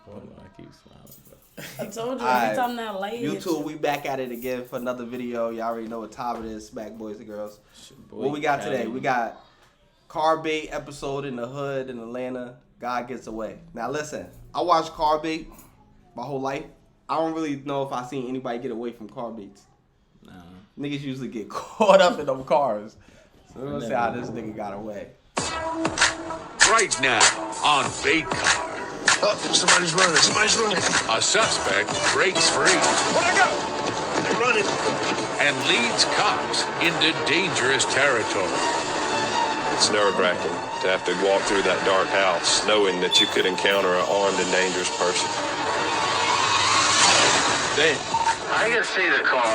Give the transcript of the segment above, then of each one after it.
Hold on, I keep smiling, bro. I told you every time that lady. YouTube, we back at it again for another video. Y'all already know what time it is. Smack boys and girls. What we got today? We got car bait episode in the hood in Atlanta. God gets away. Now listen, I watched car bait my whole life. I don't really know if I seen anybody get away from car baits. Nah. Niggas usually get caught up in them cars. So we're gonna see how this nigga got away. Right now on BaitCar. Oh, somebody's running. Somebody's running. A suspect breaks free. What I got? They're running. And leads cops into dangerous territory. It's nerve-wracking to have to walk through that dark house knowing that you could encounter an armed and dangerous person. Then, I can see the car.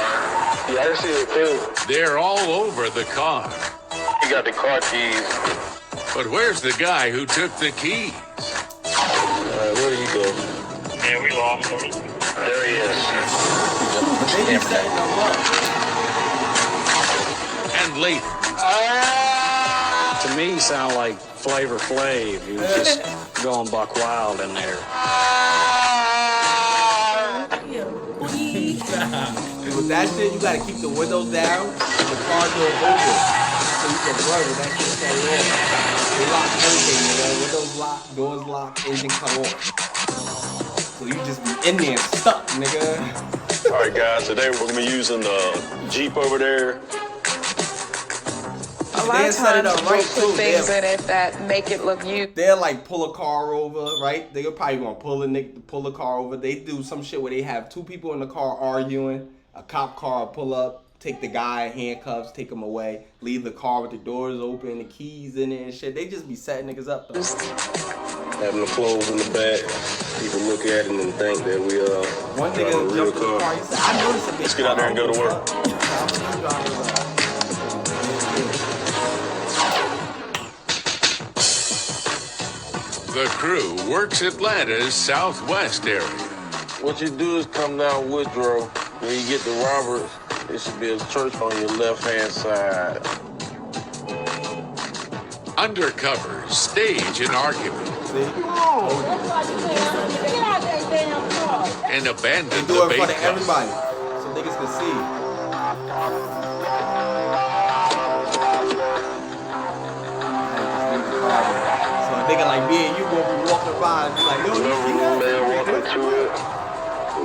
Yeah, I can see it too. they're all over the car. You got the car keys. But where's the guy who took the keys? Where did he go? Yeah, we lost him. There he is. They just setting them up. And later, To me, sound like Flavor Flav. He was just going buck wild in there. With that shit, you gotta keep the windows down and the car door open so you can run with that shit stay on. They lock everything, nigga. Windows locked, doors locked, everything cut off. So you just be in there stuck, nigga. All right, guys, today we're going to be using the Jeep over there. A lot They'll of set it times up we'll right, put too. things They'll- in it that make it look you. They'll like pull a car over, right? They're probably gonna pull a car over. They do some shit where they have two people in the car arguing. A cop car will pull up, take the guy, handcuffs, take him away, leave the car with the doors open, the keys in it and shit. They just be setting niggas up though. Having the clothes in the back. People look at it and think that we One nigga driving a real jumped in the car. He said, "I noticed a big Let's get out there and go to work." the crew works Atlanta's southwest area. What you do is come down Woodrow. When you get to Roberts, there should be a church on your left-hand side. Undercover stage an argument and abandon Do the it in bait front of car. everybody so niggas can see. So a nigga like me and you gonna be walking by and be like, yo, you see that? Man walking to it.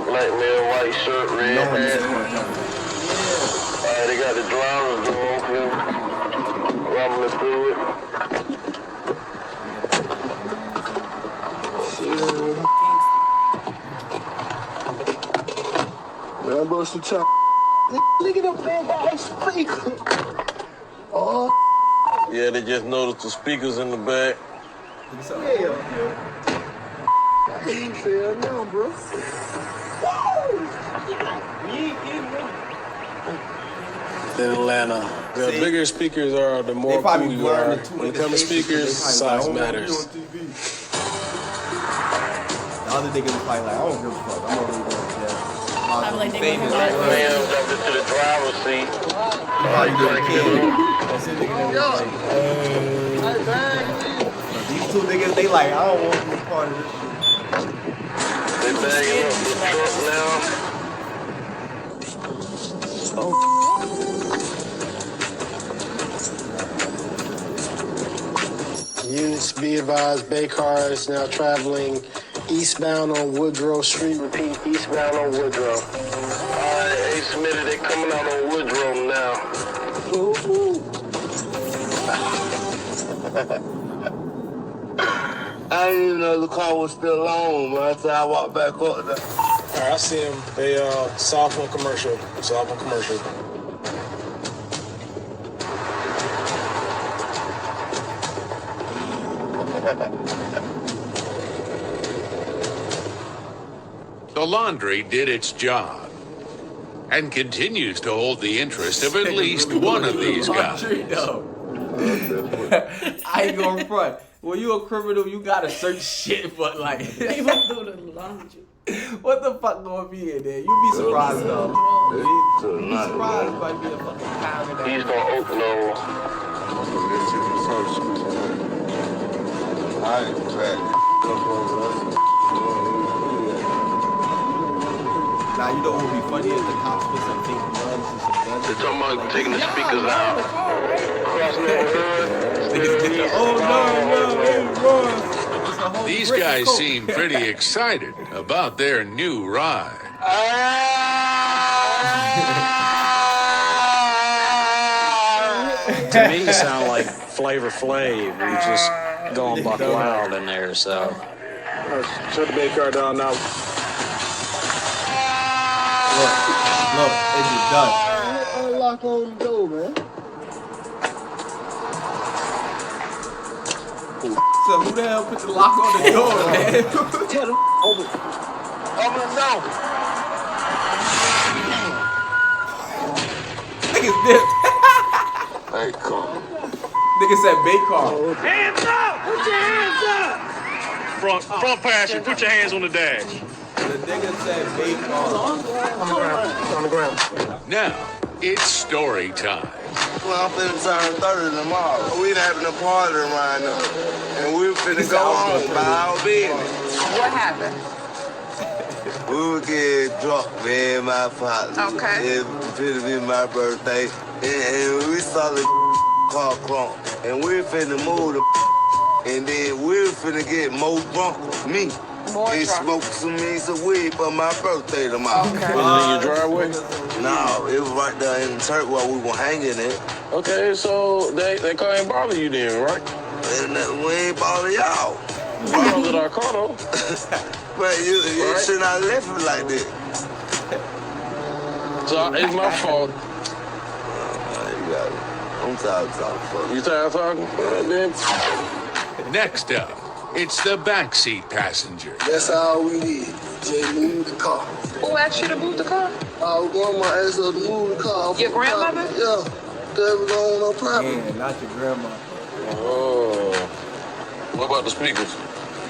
Black man, white shirt, red No one is hat. gonna come. They got the driver's door open. Rumbling through it. Man, I brought some time. Look at them big ass speakers. Oh. Yeah, they just noticed the speakers in the back. Yeah. Hell no, bro. In Atlanta, the See? bigger speakers are, the They more probably cool you blurring are. the two When it niggas' comes to faces, speakers, they size probably like, matters. "I don't wanna be on TV." The other niggas was probably like, I don't give a fuck. I'm already going to jail. I'm like, they Famous. gonna Black man jumped into the driver's seat. Probably get a kid. That's it, nigga that was like, these two niggas, they like, I don't want to be a part of this shit. They bagging up the truck now. Units be advised, BaitCar is now traveling eastbound on Woodrow Street. Repeat, eastbound on Woodrow. Alright, hey Smitty, they coming out on Woodrow now. I didn't even know the car was still on, man. So I walked back up there. All right, I see them. They south on commercial. South on commercial. The laundry did its job and continues to hold the interest of at least one of these guys. I ain't going front. When you a criminal, you gotta search shit, but like, They went through the laundry. what the fuck gonna be in there? You be surprised though. Be surprised if I be a fucking pound in that. He's gonna open over. Alright, back. Nah, you know what would be funny is the cops put some fake gloves and some guns. They're talking about taking the speakers out. These guys seem pretty excited about their new ride. To me, it sounded like Flavor Flav. He was just going buck wild in there, so. Shut the BaitCar down now. Look, it just done. Unlock on the door, man. So who the hell put the lock on the door, man? Tell them, open the door. Niggas dipped. BaitCar. Nigga said BaitCar. Hands up! Put your hands up! Front passenger, put your hands on the dash. The nigga said BaitCar. On the ground. Now, it's story time. Well, I'm finna turn 30 tomorrow. We having a party right now. And we finna go home by our business. What happened? We would get drunk, me and my partner. Okay. It finna be my birthday. And we saw the car crunk. And we finna move the and then we're finna get more drunk. Me. More and drunk. smoke some weed for my birthday tomorrow. Okay. Was it in your driveway? No, it was right there in the church while we were hanging it. Okay, so they can't bother you then, right? And we ain't bother y'all. You bothered our car, though. But you should not left it like that. So it's my fault. You got it. I'm tired of talking. You tired of talking? Then Next up, it's the backseat passenger. That's all we did. Just move the car. Who asked you to move the car? Grandma asked her to move the car. Your grandmother? Yeah. That was on her property. Man, not your grandma. oh. What about the speakers?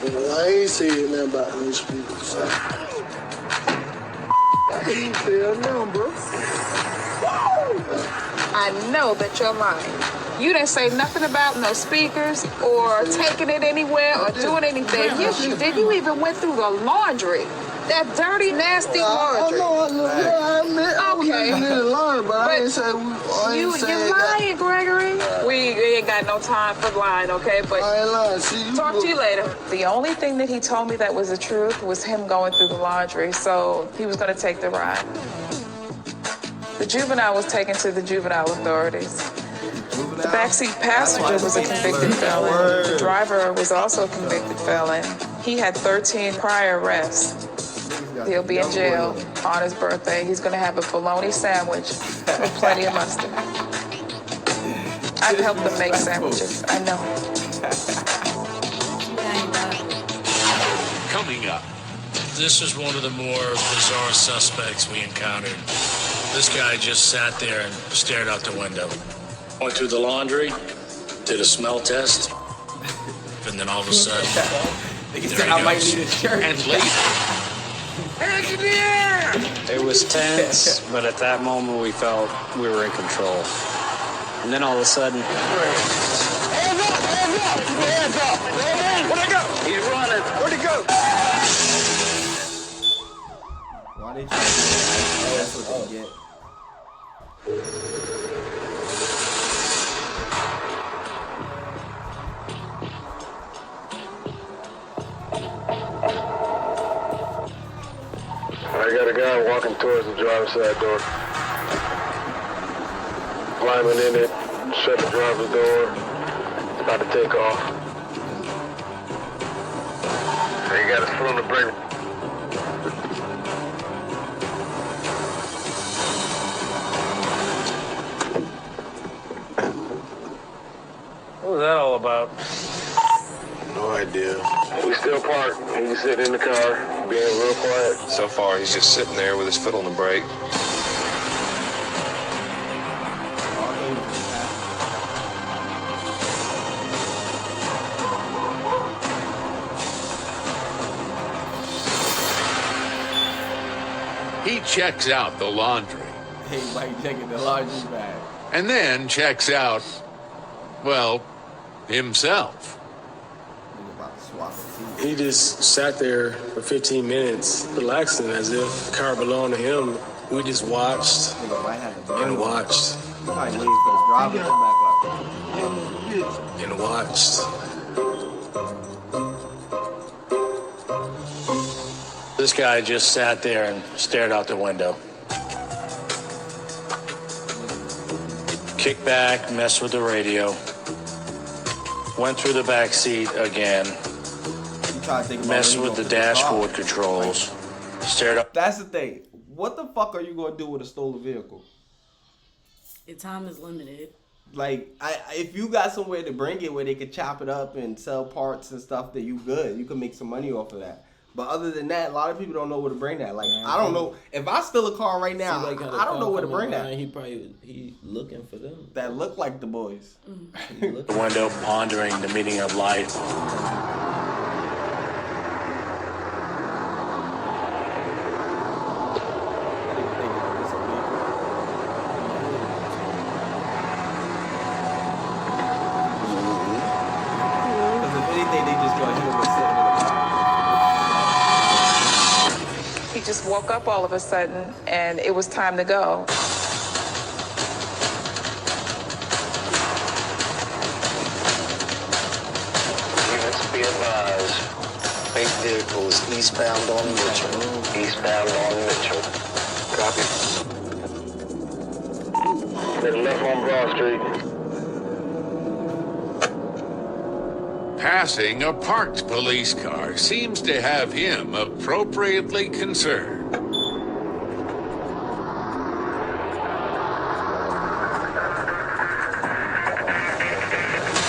Well, I ain't saying nothing about no speakers. I ain't saying nothing, bro. I know that you're lying. You didn't say nothing about no speakers or taking it anywhere or doing anything. Yes, you did. You even went through the laundry. That dirty, nasty laundry. I admit I was Okay. living in the line, but I ain't say You're lying, Gregory. We ain't got no time for lying, okay? But I ain't lying. See, you talk to you later. The only thing that he told me that was the truth was him going through the laundry, so he was going to take the ride. The juvenile was taken to the juvenile authorities. The backseat passenger was a convicted felon. The driver was also a convicted felon. He had 13 prior arrests. He'll be in jail on his birthday. He's going to have a bologna sandwich with plenty of mustard. I've helped them make sandwiches. I know. Coming up, This is one of the more bizarre suspects we encountered. This guy just sat there and stared out the window. Went through the laundry, did a smell test, and then all of a sudden, Nigga said I might need a shirt. and later, It was tense, but at that moment we felt we were in control. And then all of a sudden, Hands up! Hands up! Where'd he go? He's running. Where'd he go? Why they trying to that's what they get. I got a guy walking towards the driver's side door. Climbing in it, shut the driver's door, about to take off. He got his foot on the brake. What was that all about? No idea. We still parked. He's sitting in the car, being real quiet. So far, he's just sitting there with his foot on the brake. he checks out the laundry. Hey, Mike taking the laundry bag. And then checks out, well, himself. Nigga about to swap the team. He just sat there for 15 minutes, relaxing as if the car belonged to him. We just watched and watched Probably waiting for his driver to come back up. and watched. This guy just sat there and stared out the window. Kicked back, messed with the radio. Went through the back seat again. Messed with the dashboard controls. Stared up. That's the thing. What the fuck are you gonna do with a stolen vehicle? Your time is limited. Like, if you got somewhere to bring it where they could chop it up and sell parts and stuff, then you good. You can make some money off of that. But other than that, a lot of people don't know where to bring that. Like, I don't know. If I steal a car right now, I don't know where to bring that. He looking for them. That look like the boys. The window, pondering the meaning of life. He just woke up all of a sudden, and it was time to go. Units be advised. Bait vehicle is eastbound on Mitchell. Eastbound on Mitchell. Copy. To the left on Broad Street. Passing a parked police car seems to have him appropriately concerned.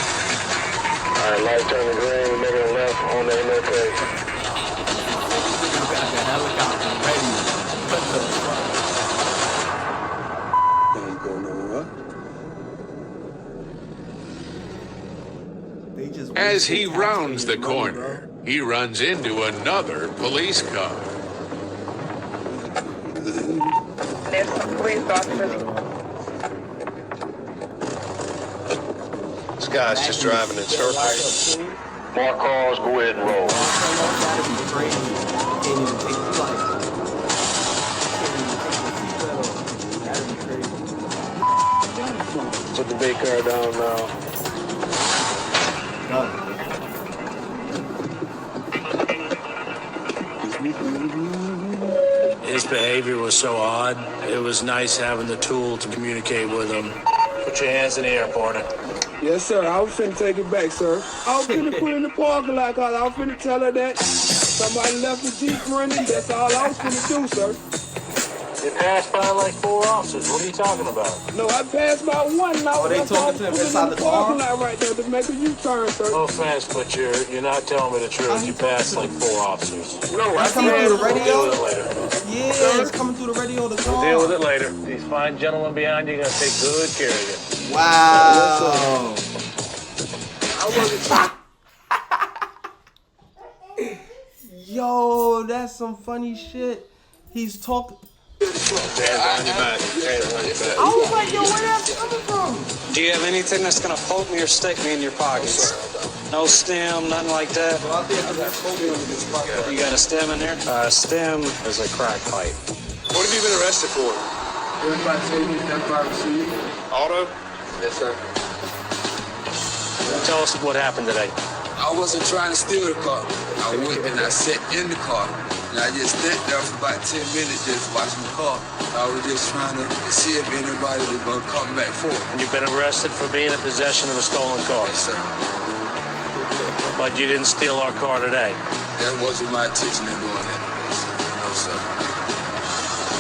Alright, light turning green, making left on the MLK. Ain't going nowhere. As he rounds the corner, he runs into another police car. There's some police officers. This guy's just driving in circles. More cars, go ahead and roll. Put the BaitCar down now. His behavior was so odd. It was nice having the tool to communicate with him. Put your hands in the air, partner. Yes, sir. I was finna take it back, sir. I was finna put in the parking lot because I was finna tell her that somebody left the Jeep running. That's all I was finna do, sir. You passed by like 4 officers. What are you talking about? No, I passed by one and I was they talking to him inside the car? parking lot right there to make a U-turn, sir. No offense, but you're not telling me the truth. You passed like 4 officers. No, It's coming through the radio? We'll deal with it later. Yeah, it's coming through the radio of the car. We'll deal with it later. These fine gentlemen behind you are going to take good care of you. Wow. I wasn't trying. Yo, that's some funny shit. He's talking. Hands on your back. Hands on your back. I was like, yo, where that coming from? Do you have anything that's going to poke me or stick me in your pockets? No stem, nothing like that? You got a stem in there? Stem is a crack pipe. What have you been arrested for? Everybody say me that's my receipt. Auto? Yes, sir. Tell us what happened today. I wasn't trying to steal the car. I went and I sat in the car. And I just sat there for about 10 minutes just watching the car. I was just trying to see if anybody was going to come back for it. And you've been arrested for being in possession of a stolen car. Yes, sir. But you didn't steal our car today. That wasn't my intention in doing that. No, sir.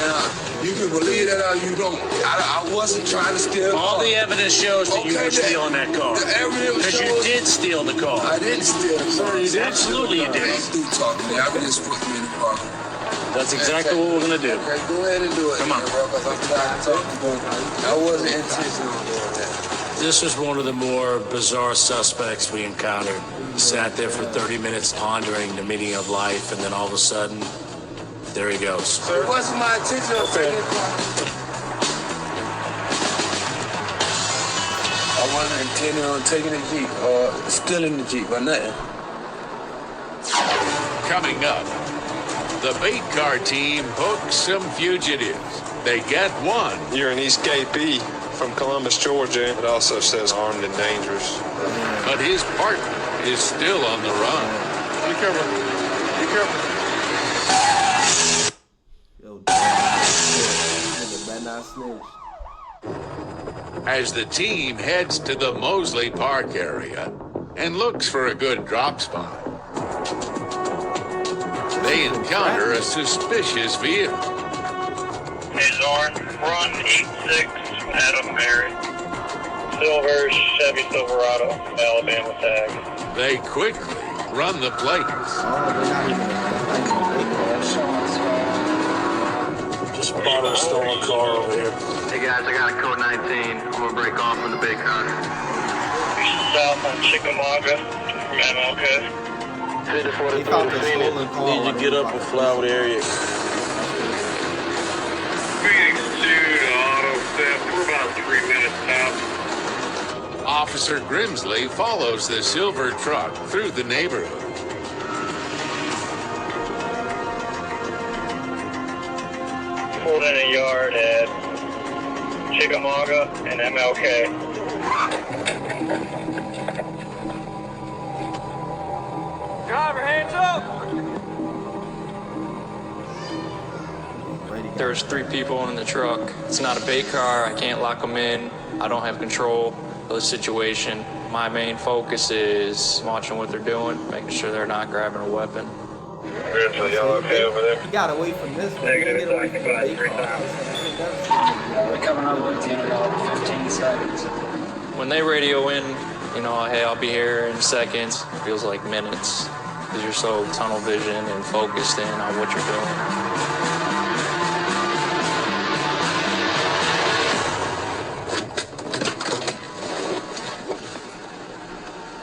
Now, you can believe that or you don't. I wasn't trying to steal the car. All the evidence shows that you were stealing that car. The evidence Because you shows- did steal the car. I didn't steal the car. You didn't Absolutely you did. Ain't through talking to me. I just put me in the car. That's exactly what we're going to do. Okay, go ahead and do it. Come on. Bro, 'cause I'm tired of talking. I wasn't intentional on doing that. This was one of the more bizarre suspects we encountered. He sat there for 30 minutes pondering the meaning of life, and then all of a sudden, there he goes. It wasn't my intention on taking the car. I wasn't intending on taking the Jeep or stealing the Jeep or nothing. Coming up, the BaitCar team hooks some fugitives. They get one. You're an escapee from Columbus, Georgia. It also says armed and dangerous. But his partner is still on the run. Be careful. Be careful. Yo, nigga better not snitch. As the team heads to the Mosley Park area and looks for a good drop spot, they encounter a suspicious vehicle. Hey, Zorn, run 86 Adam Mary. Silver Chevy Silverado, Alabama tag. They quickly run the plates. Just bought a stolen car over here. Hey guys, I got a code 19. I'm gonna break off from the BaitCar. South on Chickamauga from MLK. He found the stolen car. Need to get up a flowered area. Phoenix 2 to auto step for about 3 minutes now. Officer Grimsley follows the silver truck through the neighborhood. Pulled in a yard at Chickamauga and MLK. Driver, hands up! There's 3 people in the truck. It's not a BaitCar. I can't lock them in. I don't have control of the situation. My main focus is watching what they're doing, making sure they're not grabbing a weapon. Grimsley, y'all okay over there? You got away from this one. Negative, Get away from the We're coming up with 15 seconds. When they radio in, you know, hey, I'll be here in seconds, it feels like minutes because you're so tunnel vision and focused in on what you're doing.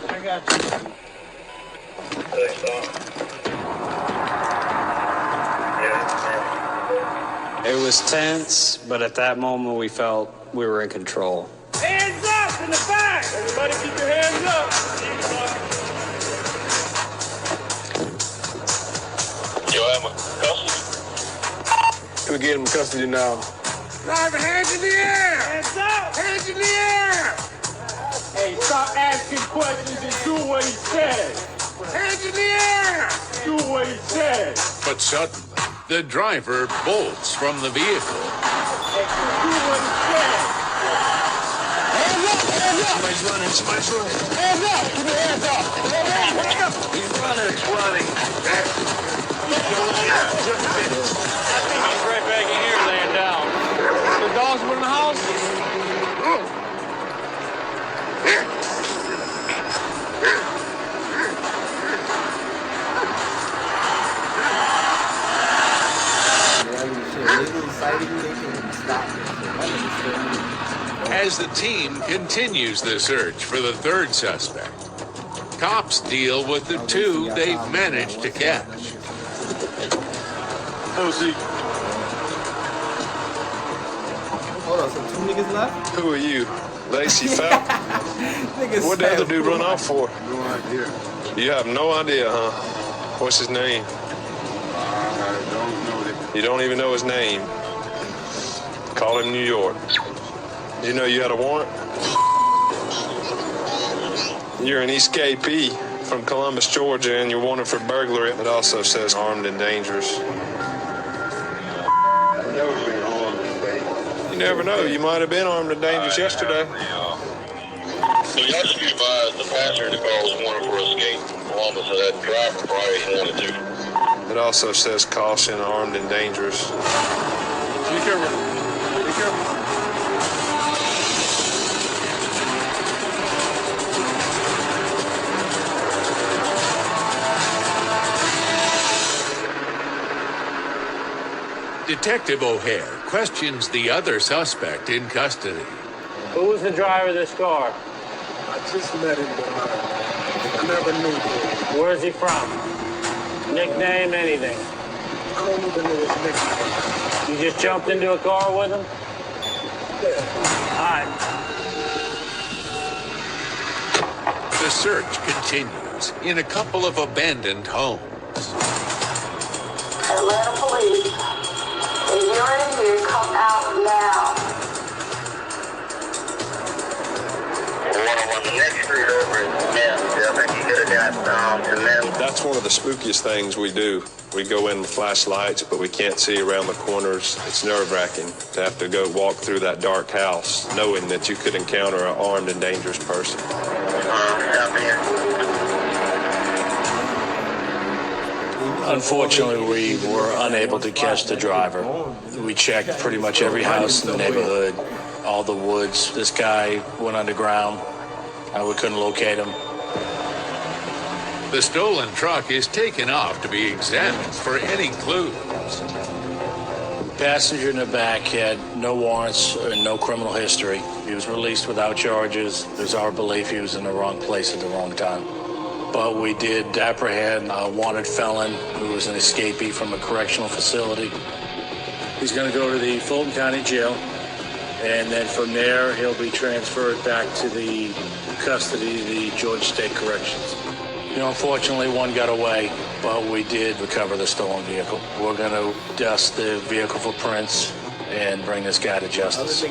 I got you. It was tense, but at that moment we felt we were in control. Hands up in the back! Everybody keep your hands up! Yo, I'm a custody. We get him in custody now. Driver, hands in the air! Hands up! Hands in the air! Hey, stop asking questions and do what he said! Hands in the air! Do what he said! But suddenly, the driver bolts from the vehicle. Do what he said! Hands up! Hands up! Somebody's running. Somebody's running. Hands up! Keep your hands up! Hands up! He's running. He's running. He's right back in here laying down. The dogs were in the house? As the team continues the search for the third suspect, cops deal with the 2 they've managed to catch. Hold on, so 2 niggas left? Who are you? Lacey Fowl? What'd the other dude run off for? No idea. You have no idea, huh? What's his name? I don't know that. You don't even know his name. Call him New York. Did you know you had a warrant? You're an escapee from Columbus, Georgia, and you're wanted for burglary. It also says armed and dangerous. I've never been armed today. You never know. You might have been armed and dangerous yesterday. So y'all should be advised the passenger in the car was wanted for escape from Columbus, so that driver probably wanted to. It also says caution, armed and dangerous. Be careful. Be careful. Detective O'Hare questions the other suspect in custody. Who was the driver of this car? I just met him, but I never knew him. Where's he from? Nickname, anything? I don't even know his nickname. You just jumped into a car with him? Yeah. All right. The search continues in a couple of abandoned homes. business. Atlanta police, if you're in here, come out now. That's one of the spookiest things we do. We go in with flashlights, but we can't see around the corners. It's nerve-wracking to have to go walk through that dark house knowing that you could encounter an armed and dangerous person. Unfortunately, we were unable to catch the driver. We checked pretty much every house in the neighborhood, all the woods. This guy went underground. We couldn't locate him. The stolen truck is taken off to be examined for any clues. The passenger in the back had no warrants and no criminal history. He was released without charges. It was our belief he was in the wrong place at the wrong time. But we did apprehend a wanted felon who was an escapee from a correctional facility. He's going to go to the Fulton County Jail, and then from there he'll be transferred back to the custody of the Georgia State Corrections. You know, unfortunately, one got away, but we did recover the stolen vehicle. We're going to dust the vehicle for prints and bring this guy to justice.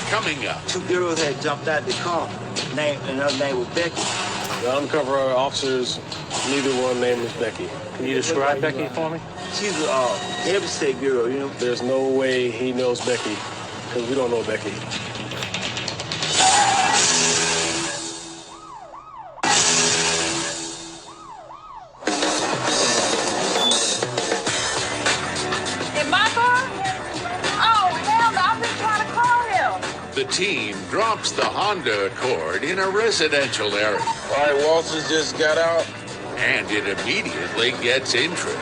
Coming up. Two girls had jumped out the car. Another name was Becky. The undercover officers, neither one name was Becky. Can you describe Becky for me? She's a heavy-set girl, you know. There's no way he knows Becky, because we don't know Becky. In my car? Oh, hell no, I've been trying to call him. The team drops the Honda Accord in a residential area. All right, Walters just got out. And it immediately gets interest.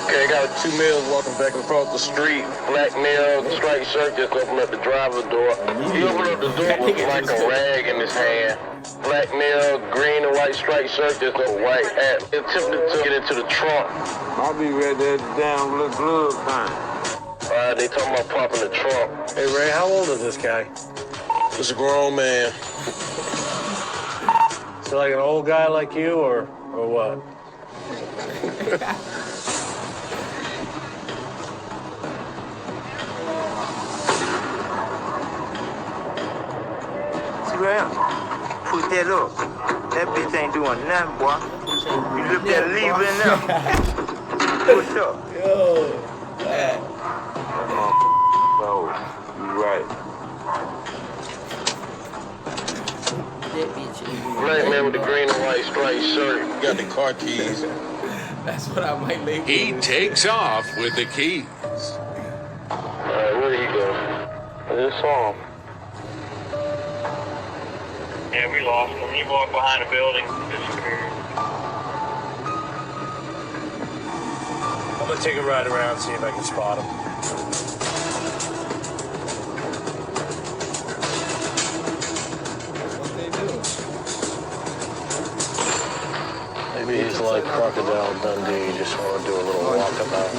Okay, I got two males walking back across the street. Black male, striped shirt, just opened up the driver's door. He opened up the door with like a rag in his hand. Black male, green and white striped shirt, just a white hat. He attempted to get into the trunk. I'll be ready to damn little glove time. They talking about popping the trunk. Hey, Ray, how old is this guy? It's a grown man. Is he like an old guy like you, or what? Put that up. That bitch ain't doing nothing, boy. You look that lever in there. Push up. Yo, man. No, you right. Black man with the green and white striped shirt. Got the car keys. That's what I might make. He takes off with the keys. Alright, where did he go? I just saw him. Yeah, we lost him. He walked behind a building. Disappeared. I'm gonna take a ride around and see if I can spot him. What they do? Maybe he's like Crocodile Dundee, just want to do a little walkabout.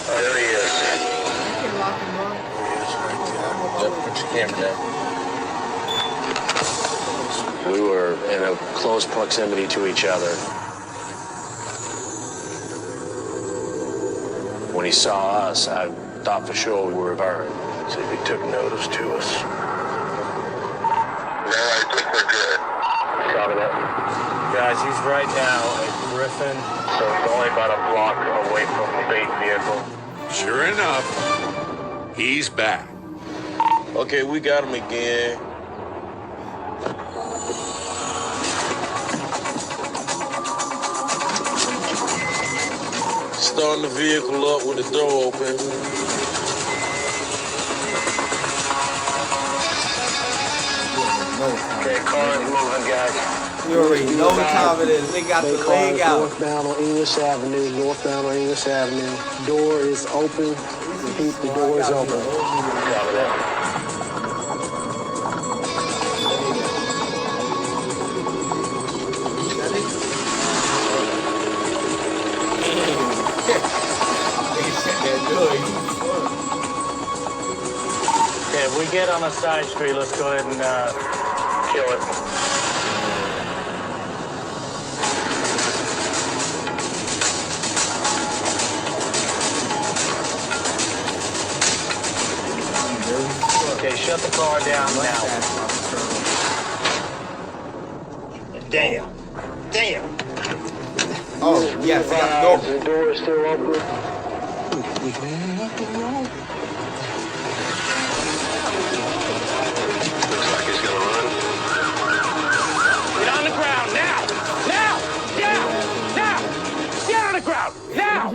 There he is. Put your camera down. We were in a close proximity to each other. When he saw us, I thought for sure we were burned. See if he took notice to us. Copy that. Guys, he's right now at Griffin. So it's only about a block away from the bait vehicle. Sure enough, he's back. Okay, we got him again. Starting the vehicle up with the door open. Okay, car is moving, guys. You already know what time it is. They got the leg out. Northbound on English Avenue. Northbound on English Avenue. Door is open. Repeat, the door is open. Copy that. if we get on a side street, let's go ahead and kill it. Okay, shut the car down now. Damn. Damn. Oh, yes, The door is still open. Looks like he's gonna run. Get on the ground now! Now! Down! Now! Get on the ground! Now!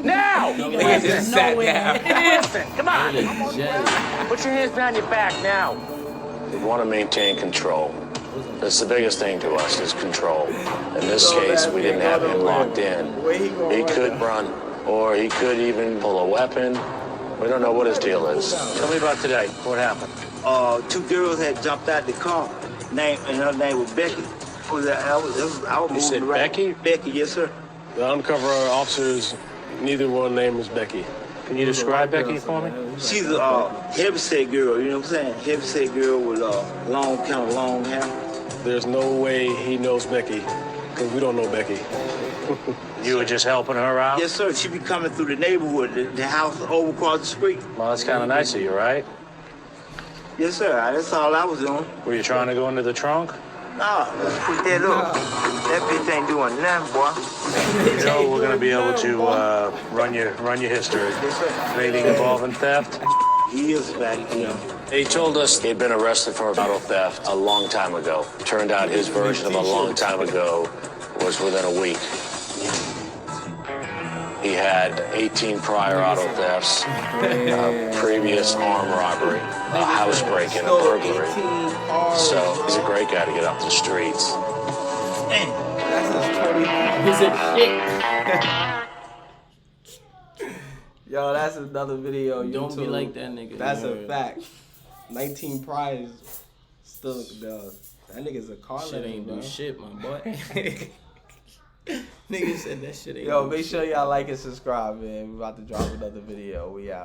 Now! Nigga just sat down. Listen, come on! Put your hands behind your back now. We want to maintain control. That's the biggest thing to us is control. In this case, we didn't have him locked in. He could run, or he could even pull a weapon. We don't know what his deal is. Tell me about today. What happened? Two girls had jumped out the car. And her name was Becky. I was You said moving around. Becky? Becky, yes, sir. The undercover officers, neither one name is Becky. Can you describe Becky for me? She's a heavyset girl, you know what I'm saying? Heavyset girl with long hair. There's no way he knows Becky, because we don't know Becky. You were just helping her out? Yes, sir. She be coming through the neighborhood, the house over across the street. Well, that's kind of nice of you, right? Yes, sir. That's all I was doing. Were you trying to go into the trunk? Nah. Put that up. That bitch ain't doing nothing, boy. You know, we're going to be able to run your history. Anything involving theft? He is back, you know. He told us he'd been arrested for auto theft a long time ago. Turned out his version of a long time ago was within a week. He had 18 prior auto thefts, previous armed robbery, a house break-in, a burglary. So he's a great guy to get off the streets. He's a shit. Yo, that's another video. Don't be YouTube. like that nigga. That's You a heard. fact. 19 prize still does. That nigga's a car Shit legend, ain't bro. do shit, my boy. Nigga said that shit ain't Yo, do make shit. sure y'all like and subscribe, man. We about to drop another video. We out.